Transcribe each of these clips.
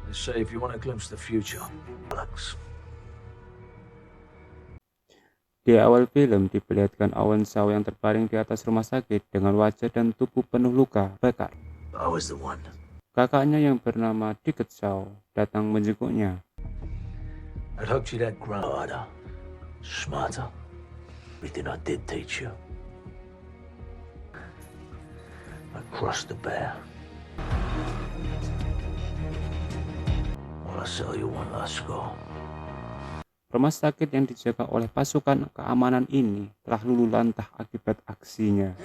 They say if you want a glimpse of the future, Alex. Di awal film diperlihatkan Owen Shaw yang terbaring di atas rumah sakit dengan wajah dan tubuh penuh luka bakar. I was the one. Kakaknya yang bernama Dickett Shaw datang menjenguknya. I'd hoped you'd had grown harder, smarter. Everything I did teach you. I crushed the bear. Well, I'll sell you one last score. Rumah sakit yang dijaga oleh pasukan keamanan ini telah luluh lantah akibat aksinya.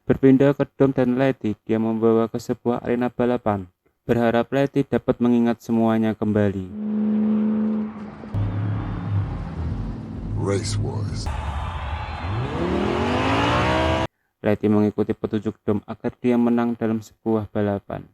Berpindah ke Dom dan Letty, dia membawa ke sebuah arena balapan, berharap Letty dapat mengingat semuanya kembali. Race Wars. Letty mengikuti petunjuk Dom agar dia menang dalam sebuah balapan.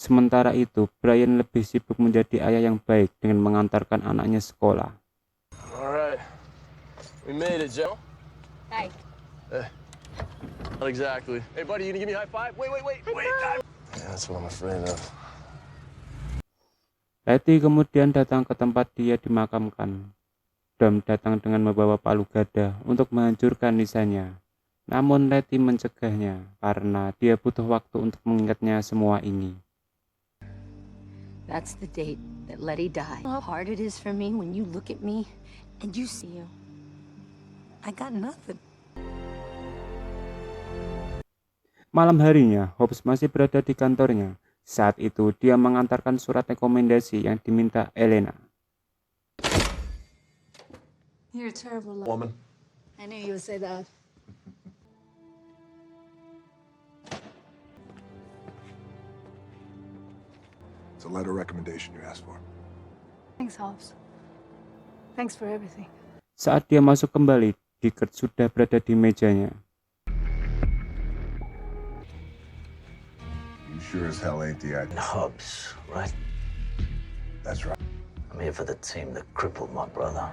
Sementara itu, Brian lebih sibuk menjadi ayah yang baik dengan mengantarkan anaknya sekolah. Alright. We made it, Joe. Hi. Not exactly. Hey, buddy, you gonna give me a high five? Wait. Yeah, that's what I'm afraid of. Letty kemudian datang ke tempat dia dimakamkan. Dom datang dengan membawa palu gada untuk menghancurkan nisannya. Namun Letty mencegahnya karena dia butuh waktu untuk mengingatnya semua ini. That's the date that Letty died. How hard it is for me when you look at me and you see you. I got nothing. Malam harinya, Hobbs masih berada di kantornya. Saat itu, dia mengantarkan surat rekomendasi yang diminta Elena. You're a terrible Woman. I knew you would say that. It's a letter of recommendation you asked for. Thanks, Hobbs. Thanks for everything. Saat dia masuk kembali, Dickert sudah berada di mejanya. You sure as hell ain't the idea. Hubs, right? That's right. I'm here for the team that crippled my brother.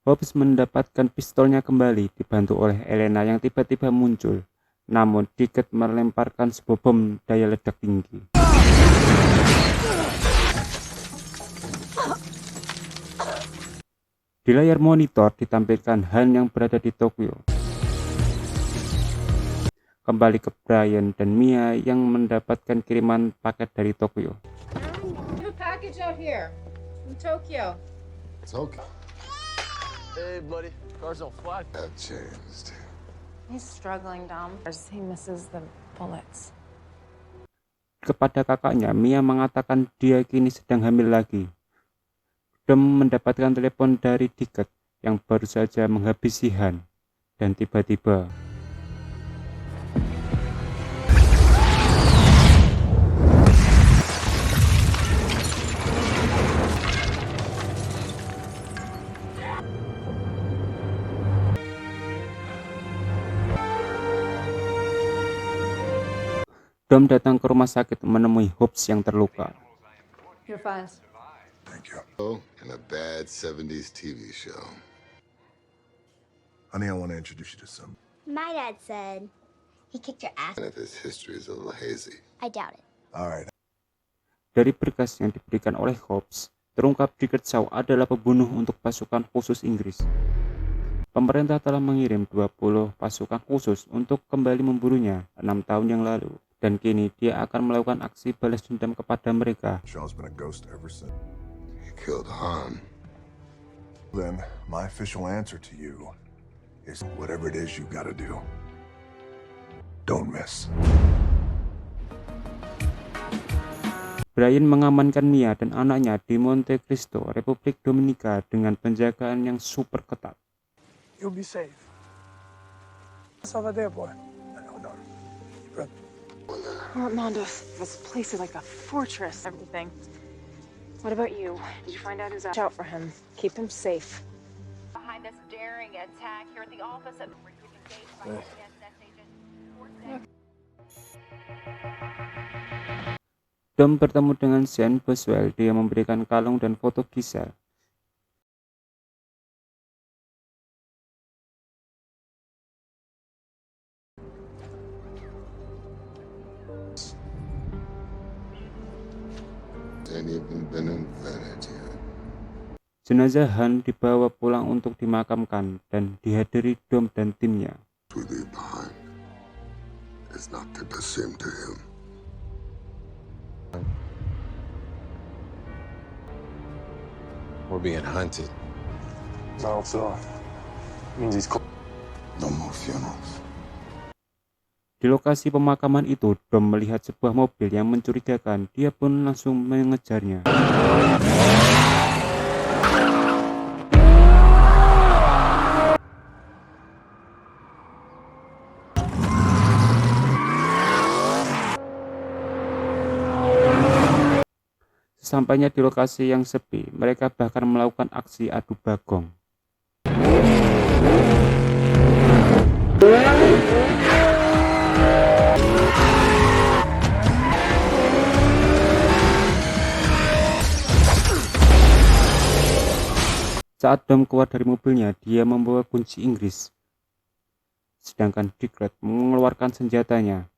Hobbs mendapatkan pistolnya kembali dibantu oleh Elena yang tiba-tiba muncul. Namun Dickert melemparkan sebuah bom daya ledak tinggi. Di layar monitor ditampilkan Han yang berada di Tokyo. Kembali ke Brian dan Mia yang mendapatkan kiriman paket dari Tokyo. A package out here from Tokyo. It's okay. Hey, buddy. Cars don't fly. Have changed. He's struggling, Dom. He misses the bullets. Kepada kakaknya, Mia mengatakan dia kini sedang hamil lagi. Dom mendapatkan telepon dari Dickert yang baru saja menghabisi Han. Dan tiba-tiba Dom datang ke rumah sakit menemui Hobbs yang terluka. Your files. Thank you. Oh, and a bad 70s TV show. Honey, I want to introduce you to some. My dad said he kicked your ass. And if his history is a little hazy. I doubt it. All right. Dari berkas yang diberikan oleh Hobbs, terungkap Dickert Shaw adalah pembunuh untuk pasukan khusus Inggris. Pemerintah telah mengirim 20 pasukan khusus untuk kembali memburunya 6 tahun yang lalu. Dan kini dia akan melakukan aksi balas dendam kepada mereka. Shaw's been a ghost ever since. He killed Han. Then, my official answer to you is whatever it is you gotta do, don't miss. Brian mengamankan Mia dan anaknya di Monte Cristo, Republik Dominika dengan penjagaan yang super ketat. You'll be safe. What's over there, boy? No. Armando, this place is like a fortress. Everything. What about you? Did you find out who's out for him? Keep him safe. Behind this daring attack here at the office of engaged by CSS agent. Dom bertemu dengan Sean Boswell. Dia memberikan kalung dan foto Giselle. Ain't even been invented yet. Jenazah Han dibawa pulang untuk dimakamkan dan dihadiri Dom dan timnya. We leave behind is not the same to him. We're being hunted. No, so means he's No more funerals. Di lokasi pemakaman itu, Dom melihat sebuah mobil yang mencurigakan. Dia pun langsung mengejarnya. Sesampainya di lokasi yang sepi, mereka bahkan melakukan aksi adu bagong. Saat Dom keluar dari mobilnya, dia membawa kunci Inggris. Sedangkan Dick mengeluarkan senjatanya.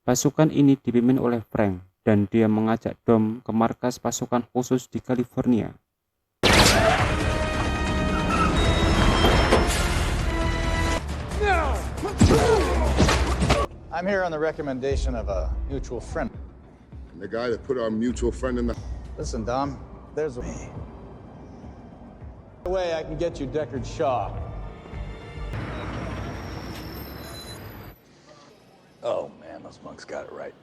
Pasukan ini dipimpin oleh Frank, dan dia mengajak Dom ke markas pasukan khusus di California. I'm here on the recommendation of a mutual friend. And the guy that put our mutual friend in the... Listen, Dom, there's a way I can get you Deckard Shaw. Oh man, those monks got it right.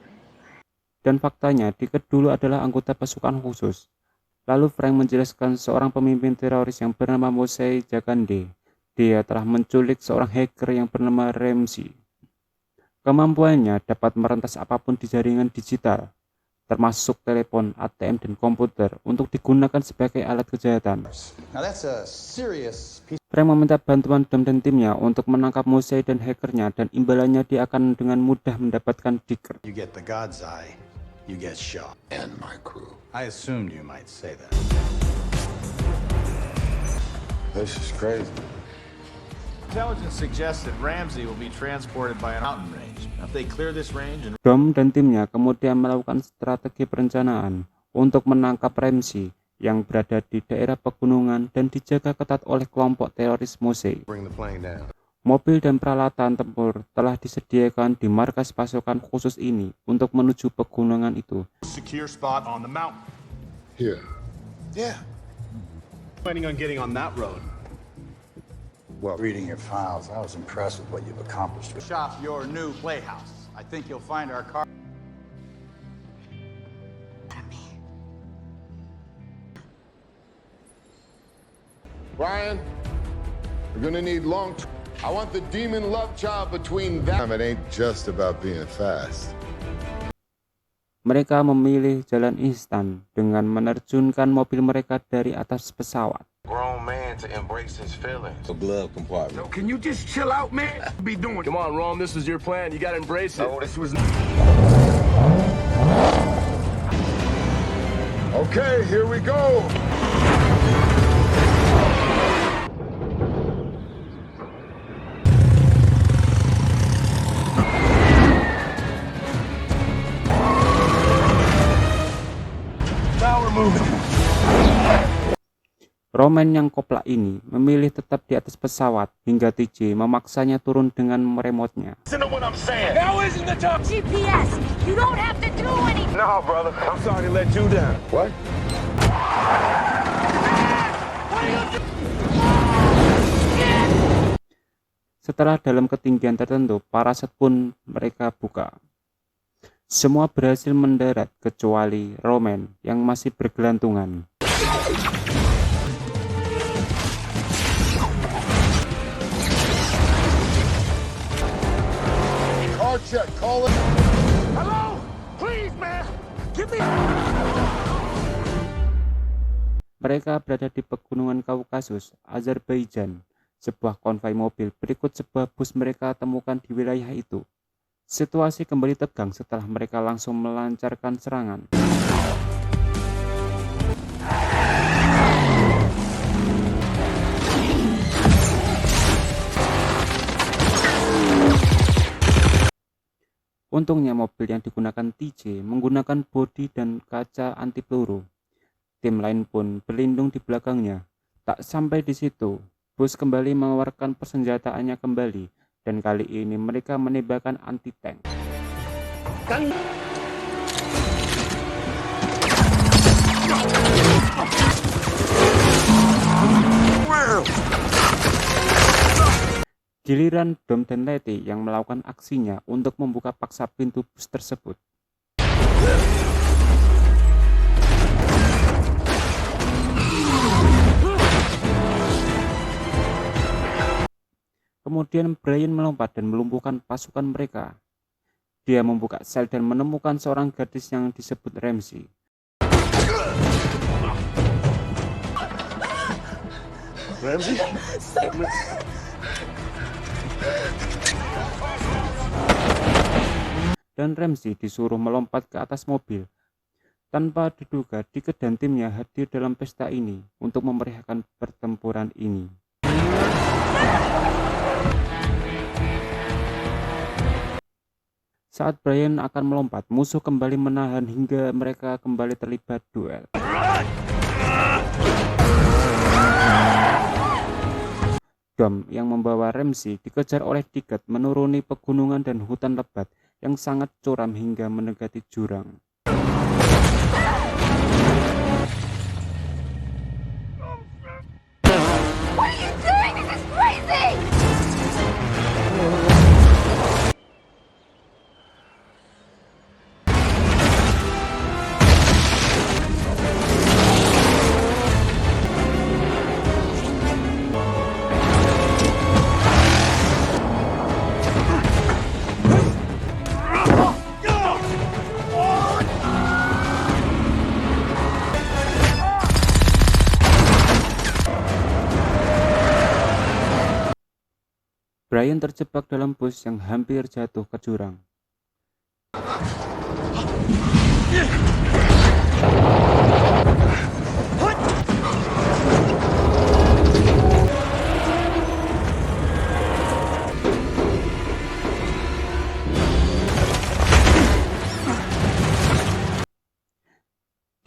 Dan faktanya, Dick dulu adalah anggota pasukan khusus. Lalu Frank menjelaskan seorang pemimpin teroris yang bernama Moshe Jakande. Dia telah menculik seorang hacker yang bernama Ramsey. Kemampuannya dapat merentas apapun di jaringan digital, termasuk telepon, ATM, dan komputer untuk digunakan sebagai alat kejahatan. Frank meminta bantuan Dom dan timnya untuk menangkap Moshe dan hackernya, dan imbalannya dia akan dengan mudah mendapatkan Dick. You get the God's Eye, you get Shaw. And my crew. I assumed you might say that. This is crazy. Intelligence suggests that Ramsey will be transported by a mountain range. If they clear this range and... Dom dan timnya kemudian melakukan strategi perencanaan untuk menangkap Ramsey yang berada di daerah pegunungan dan dijaga ketat oleh kelompok teroris Moshe. Bring the plane down. Mobil dan peralatan tempur telah disediakan di markas pasukan khusus ini untuk menuju pegunungan itu. Secure spot on the mountain. Here. Yeah. Planning on getting on that road. Well, reading your files, I was impressed with what you've accomplished. Shop your new playhouse. I think you'll find our car. Brian, we're gonna need long... I want the demon love child between them. It ain't just about being fast. Mereka memilih jalan instan dengan menerjunkan mobil mereka dari atas pesawat. Grown man to embrace his feelings. The glove compartment. Can you just chill out, man? Be doing. Come on, Rome, this was your plan. You gotta embrace it. No, this was. Okay, here we go. Now we're moving. Roman yang koplak ini memilih tetap di atas pesawat hingga TJ memaksanya turun dengan meremotnya. Listen to what I'm saying. Now isn't the time. GPS, you don't have to do anything. No, brother. I'm sorry to let you down. What? Setelah dalam ketinggian tertentu, paraset pun mereka buka. Semua berhasil mendarat kecuali Roman yang masih bergelantungan. Car check, call it. Hello? Please, man. Give me. Mereka berada di pegunungan Kaukasus, Azerbaijan. Sebuah konvoi mobil berikut sebuah bus mereka temukan di wilayah itu. Situasi kembali tegang setelah mereka langsung melancarkan serangan. Untungnya mobil yang digunakan TJ menggunakan bodi dan kaca anti peluru. Tim lain pun berlindung di belakangnya. Tak sampai di situ, bus kembali mengeluarkan persenjataannya kembali, dan kali ini mereka menembakkan anti-tank. Giliran Dom dan Letty yang melakukan aksinya untuk membuka paksa pintu bus tersebut. Kemudian Brian melompat dan melumpuhkan pasukan mereka. Dia membuka sel dan menemukan seorang gadis yang disebut Ramsey. Ramsey? Dan Ramsey disuruh melompat ke atas mobil. Tanpa diduga, Dick dan timnya hadir dalam pesta ini untuk memeriahkan pertempuran ini. Saat Brian akan melompat, musuh kembali menahan hingga mereka kembali terlibat duel. Dom yang membawa Ramsey dikejar oleh Dick menuruni pegunungan dan hutan lebat yang sangat curam hingga mendekati jurang. What are you doing? This is crazy! Brian terjebak dalam bus yang hampir jatuh ke jurang.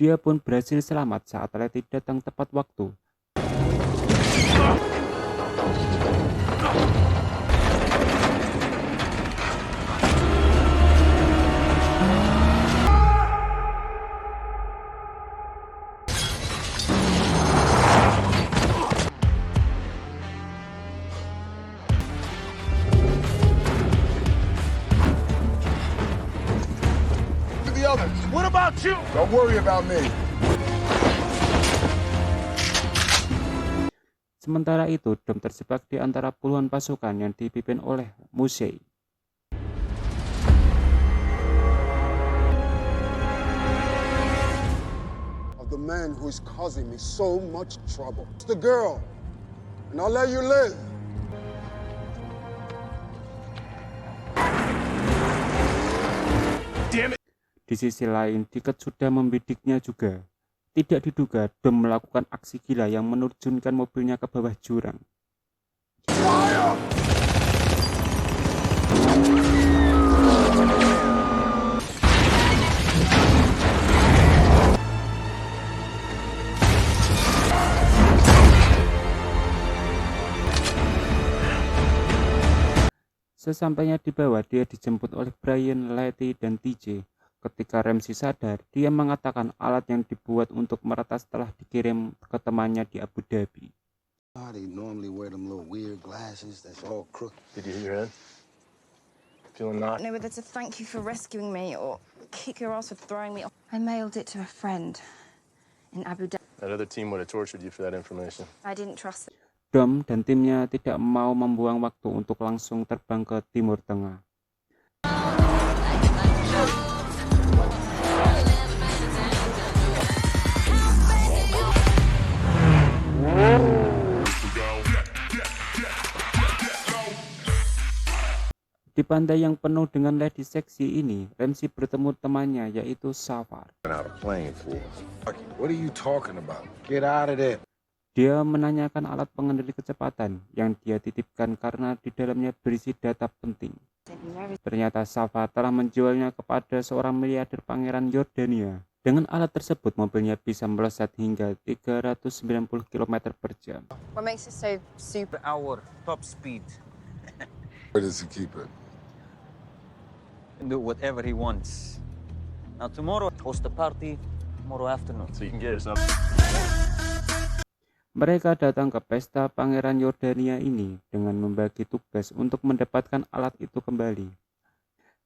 Dia pun berhasil selamat saat Letty datang tepat waktu. What about you? Don't worry about me. Sementara itu, Dom terjebak di antara puluhan pasukan yang dipimpin oleh Musei. Of the man who is causing me so much trouble. It's the girl, and I'll let you live. Damn it! Di sisi lain, Dick sudah membidiknya juga. Tidak diduga, Dom melakukan aksi gila yang menerjunkan mobilnya ke bawah jurang. Sesampainya di bawah, dia dijemput oleh Brian, Letty, dan TJ. Ketika Ramsey sadar, dia mengatakan alat yang dibuat untuk meretas telah dikirim ke temannya di Abu Dhabi. They normally wear them little weird glasses that's all crooked. Did you hit your head? Feeling naughty? No, but that's a thank you for rescuing me, or kick your ass for throwing me off. I mailed it to a friend in Abu Dhabi. That other team would have tortured you for that information. I didn't trust it. Dom dan timnya tidak mau membuang waktu untuk langsung terbang ke Timur Tengah. Di pantai yang penuh dengan lady seksi ini, Ramsey bertemu temannya yaitu Safar. What are you talking about? Get out of there. Dia menanyakan alat pengendali kecepatan yang dia titipkan karena di dalamnya berisi data penting. Ternyata Safar telah menjualnya kepada seorang miliarder pangeran Yordania. Dengan alat tersebut, mobilnya bisa melesat hingga 390 km per jam. What makes it so super? Hour top speed. Where does he keep it? Do whatever he wants. Now tomorrow, host a party. Tomorrow afternoon. So you can get yourself. Mereka datang ke pesta pangeran Yordania ini dengan membagi tugas untuk mendapatkan alat itu kembali.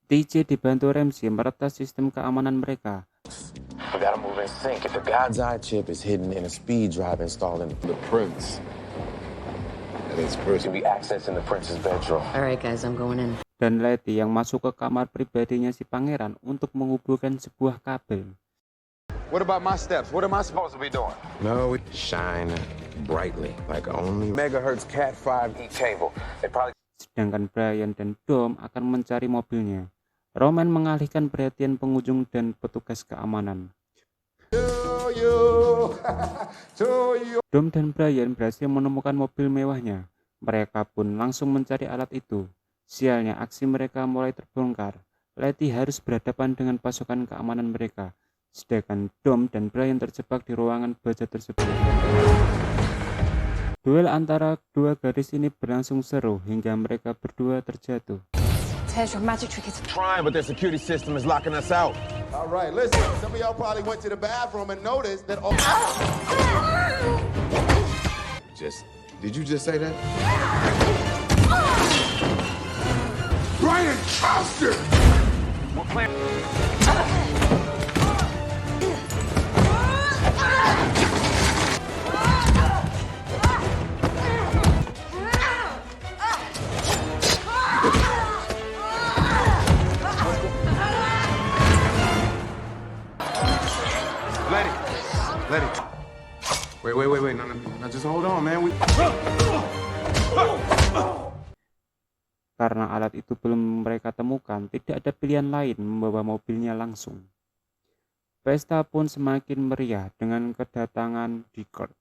TJ dibantu Ramsey meretas sistem keamanan mereka. We gotta move in sync. If the God's eye chip is hidden in a speed drive installed in The prince. And his person. be accessing the prince's bedroom. All right, guys, I'm going in. Dan Letty yang masuk ke kamar pribadinya si pangeran untuk menghubungkan sebuah kabel. What about my steps? What am I supposed to be doing? No, we shine brightly like only megahertz Cat 5 E-cable. They probably. Sedangkan Brian dan Dom akan mencari mobilnya. Roman mengalihkan perhatian pengunjung dan petugas keamanan. Dom dan Brian berhasil menemukan mobil mewahnya. Mereka pun langsung mencari alat itu. Sialnya, aksi mereka mulai terbongkar. Letty harus berhadapan dengan pasukan keamanan mereka. Sedangkan Dom dan Brian terjebak di ruangan baja tersebut. Duel antara dua gadis ini berlangsung seru hingga mereka berdua terjatuh. Tej, your magic trick is Trying, but their security system is locking us out. All right, listen. Some of y'all probably went to the bathroom and noticed that. Did you just say that? Brian Coster! Let it. Wait. No. Just hold on, man. Karena alat itu belum mereka temukan, tidak ada pilihan lain membawa mobilnya langsung. Pesta pun semakin meriah dengan kedatangan Deckard.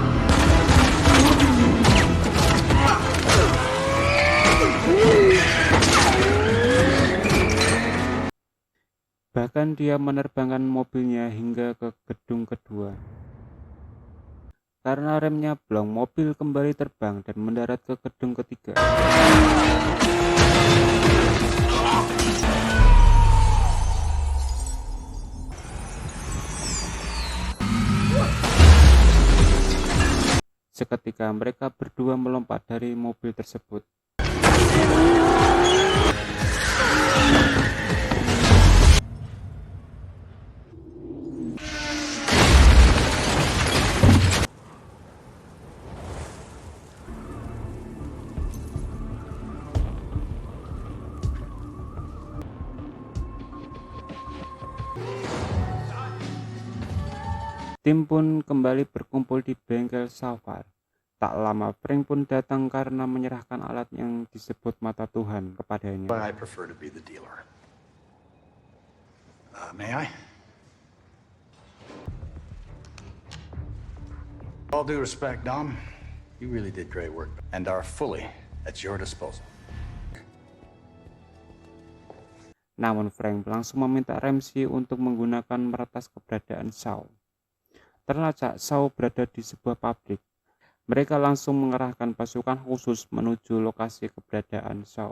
Bahkan dia menerbangkan mobilnya hingga ke gedung kedua. Karena remnya blong, mobil kembali terbang dan mendarat ke gedung ketiga. Seketika mereka berdua melompat dari mobil tersebut. Tim pun kembali berkumpul di bengkel Safar. Tak lama Frank pun datang karena menyerahkan alat yang disebut mata Tuhan kepadanya. I prefer to be the dealer. May I? All due respect, Dom, you really did great work and are fully at your disposal. Namun Frank langsung meminta Ramsey untuk menggunakan meretas keberadaan Shaw. Terlacak Shaw berada di sebuah pabrik. Mereka langsung mengerahkan pasukan khusus menuju lokasi keberadaan Shaw.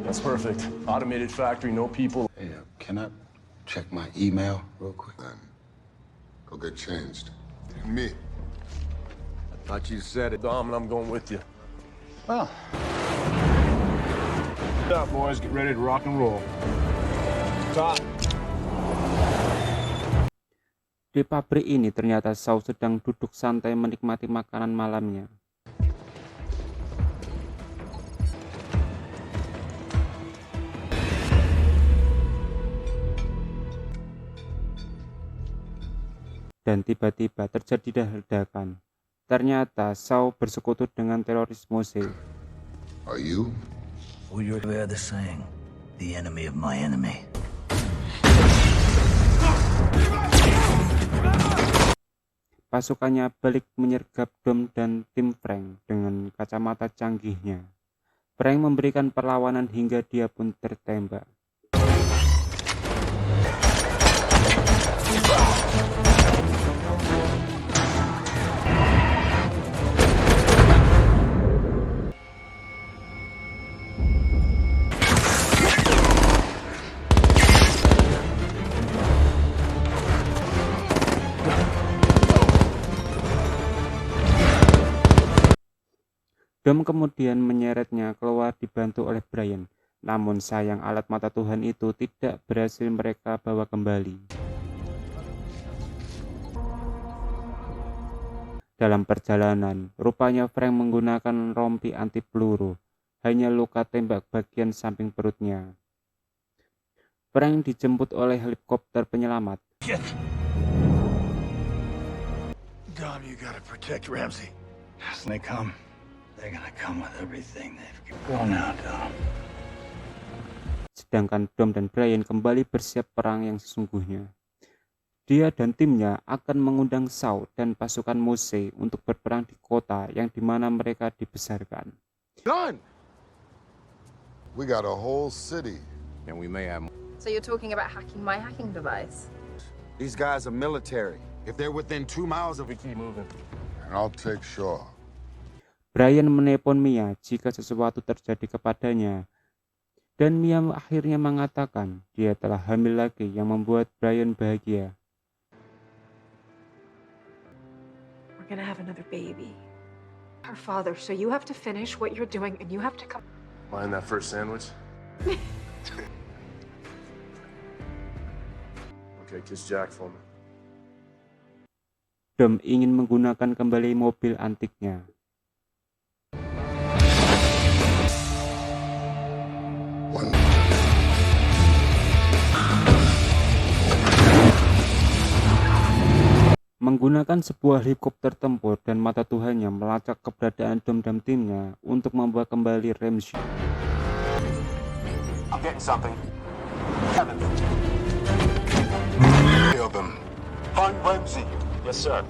That's perfect. Automated factory, no people. Hey, can I check my email real quick? Go get changed. Me. I thought you said it, Dom, and I'm going with you. Well. Get up, boys. Get ready to rock and roll. Top. Di pabrik ini ternyata Shaw sedang duduk santai menikmati makanan malamnya. Dan tiba-tiba terjadi ledakan. Ternyata Shaw bersekutu dengan teroris Mose. Are you? Well, you're the saying, the enemy of my enemy. Pasukannya balik menyergap Dom dan tim Frank dengan kacamata canggihnya. Frank memberikan perlawanan hingga dia pun tertembak. Dom kemudian menyeretnya keluar dibantu oleh Brian. Namun sayang alat mata Tuhan itu tidak berhasil mereka bawa kembali. Dalam perjalanan, rupanya Frank menggunakan rompi anti peluru. Hanya luka tembak bagian samping perutnya. Frank dijemput oleh helikopter penyelamat. Dom, you gotta protect Ramsey. As they come, they're gonna come with everything they've got. Go now, Dom. Sedangkan Dom dan Brian kembali bersiap perang yang sesungguhnya. Dia dan timnya akan mengundang Shaw dan pasukan Mose untuk berperang di kota yang dimana mereka dibesarkan. Done. We got a whole city, And we may have. So you're talking about hacking my hacking device? These guys are military. If they're within 2 miles of, we keep moving. and I'll take Shaw. Brian menelpon Mia jika sesuatu terjadi kepadanya. Dan Mia akhirnya mengatakan dia telah hamil lagi yang membuat Brian bahagia. We're gonna have another baby. Our father, so you have to finish what you're doing and you have to come. Mind that first sandwich? Okay, kiss Jack for me. Dom ingin menggunakan kembali mobil antiknya. Menggunakan sebuah helikopter tempur dan mata Tuhannya melacak keberadaan Dom dan timnya untuk membawa kembali Ramsey. I'm getting something. Kevin. Kill them. Find Ramsey. Yes, sir.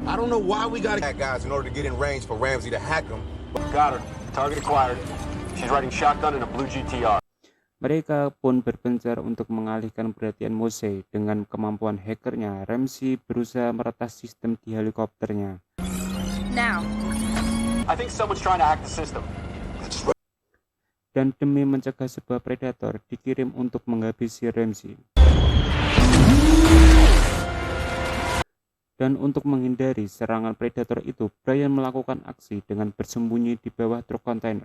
I don't know why we gotta hack guys in order to get in range for Ramsey to hack them. Got her. Target acquired. She's riding shotgun in a blue GTR. Mereka pun berpencar untuk mengalihkan perhatian Mose. Dengan kemampuan hackernya, Ramsey berusaha meretas sistem di helikopternya. Now. I think someone's trying to hack the system. Dan demi mencegah sebuah predator dikirim untuk menghabisi Ramsey. Dan untuk menghindari serangan predator itu, Brian melakukan aksi dengan bersembunyi di bawah truk kontainer.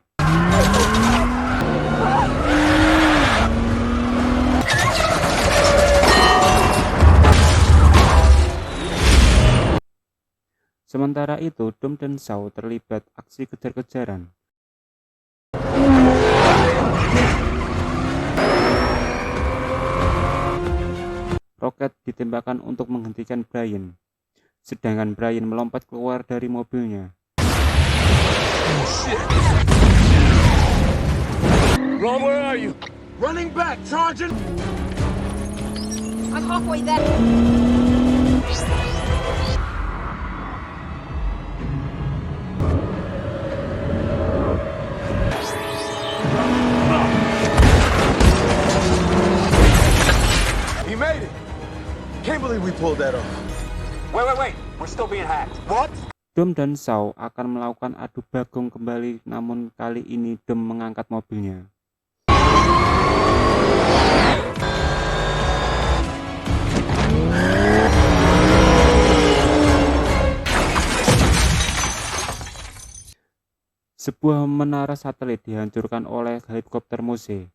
Sementara itu, Dom dan Shaw terlibat aksi kejar-kejaran. Roket ditembakkan untuk menghentikan Brian. Sedangkan Brian melompat keluar dari mobilnya. Ron, where are you? Running back, Sergeant! I'm halfway there. He made it. Can't believe we pulled that off. Wait. We're still being hacked. What? Dom dan Shaw akan melakukan adu bagong kembali, namun kali ini Dom mengangkat mobilnya. Sebuah menara satelit dihancurkan oleh helikopter Mose.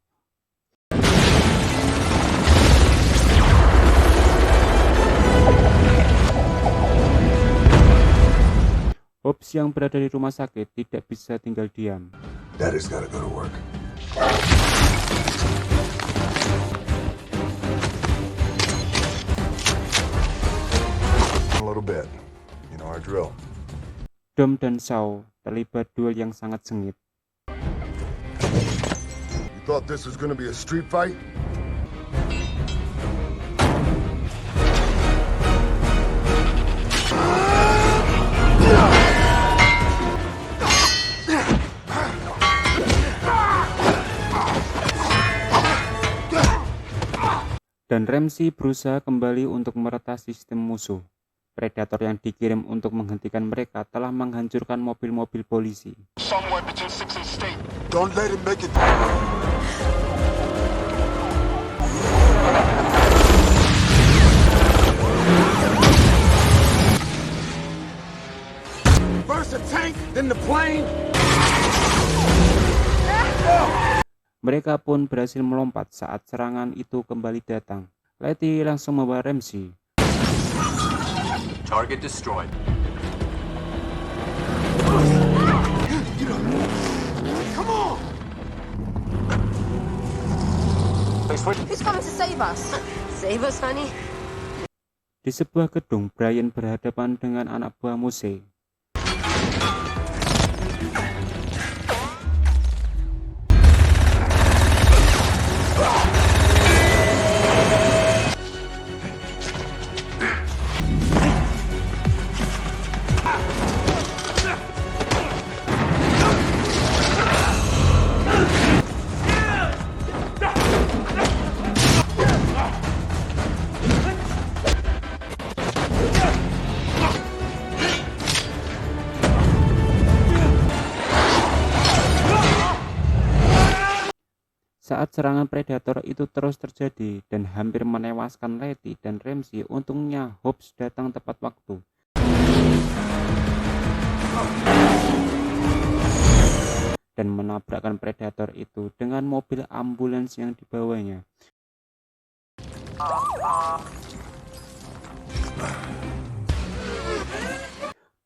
Hobbs yang berada di rumah sakit tidak bisa tinggal diam. Daddy's gotta go to work. A little bit. You know our drill. Dom dan Shaw terlibat duel yang sangat sengit. You thought this was gonna be a street fight? Dan Ramsey berusaha kembali untuk meretas sistem musuh. Predator yang dikirim untuk menghentikan mereka telah menghancurkan mobil-mobil polisi. Don't let him make it. First the tank, then the plane. Mereka pun berhasil melompat saat serangan itu kembali datang. Letty langsung membawa Ramsey. Target destroyed. Come on! Who's coming to save us? Save us, honey? Di sebuah gedung, Brian berhadapan dengan anak buah Mose. Saat serangan predator itu terus terjadi dan hampir menewaskan Letty dan Ramsey, untungnya Hobbs datang tepat waktu. Dan menabrakkan predator itu dengan mobil ambulans yang dibawanya.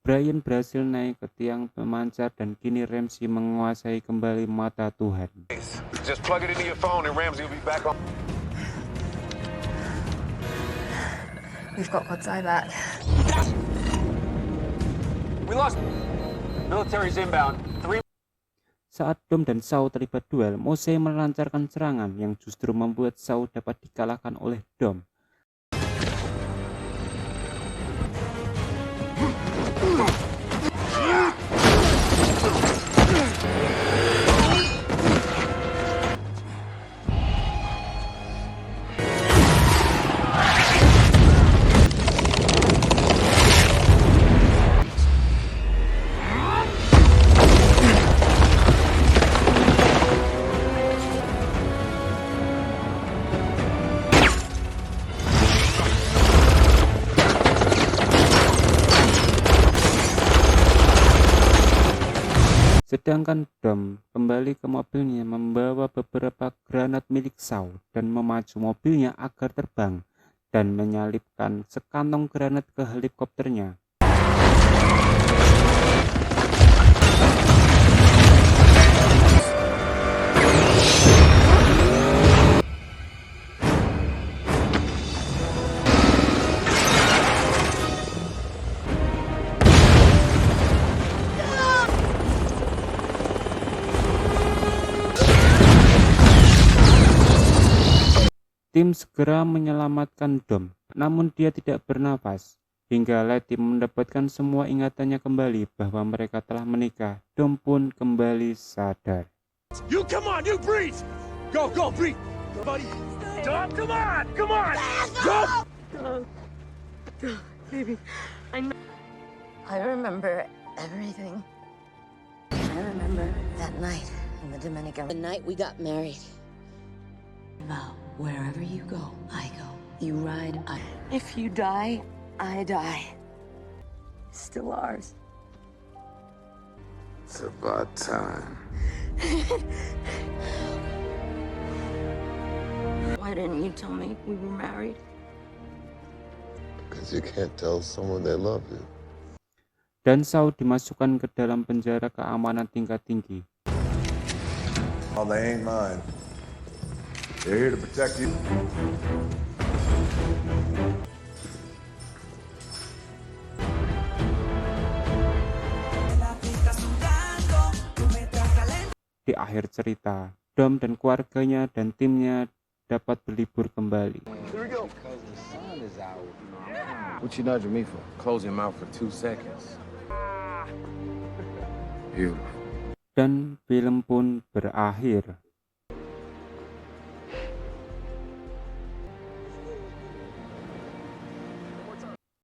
Brian berhasil naik ke tiang pemancar dan kini Ramsey menguasai kembali mata Tuhan. Just plug it into your phone and Ramsey will be back on. We've got God's eye back. We lost. Military's inbound. Saat Dom dan Shaw terlibat duel, Mose melancarkan serangan yang justru membuat Shaw dapat dikalahkan oleh Dom. Sedangkan Dom kembali ke mobilnya membawa beberapa granat milik Shaw dan memacu mobilnya agar terbang dan menyalipkan sekantong granat ke helikopternya. Tim segera menyelamatkan Dom, namun dia tidak bernafas. Hingga Letty mendapatkan semua ingatannya kembali bahwa mereka telah menikah. Dom pun kembali sadar. You come on, you breathe. Go, breathe. Buddy. Dom, come on. Go. Baby, I remember everything. I remember that night in the Dominican. The night we got married. Vow, wherever you go, I go. You ride, I. If you die, I die. Still ours. It's about time. Why didn't you tell me we were married? Because you can't tell someone they love you. dan Shaw dimasukkan ke dalam penjara keamanan tingkat tinggi. Oh, they ain't mine. They're here to protect you. Di akhir cerita, Dom dan keluarganya dan timnya dapat berlibur kembali. Here we go. Because the sun is out. What you nudging me for? Close your mouth for 2 seconds. Beautiful. Dan film pun berakhir.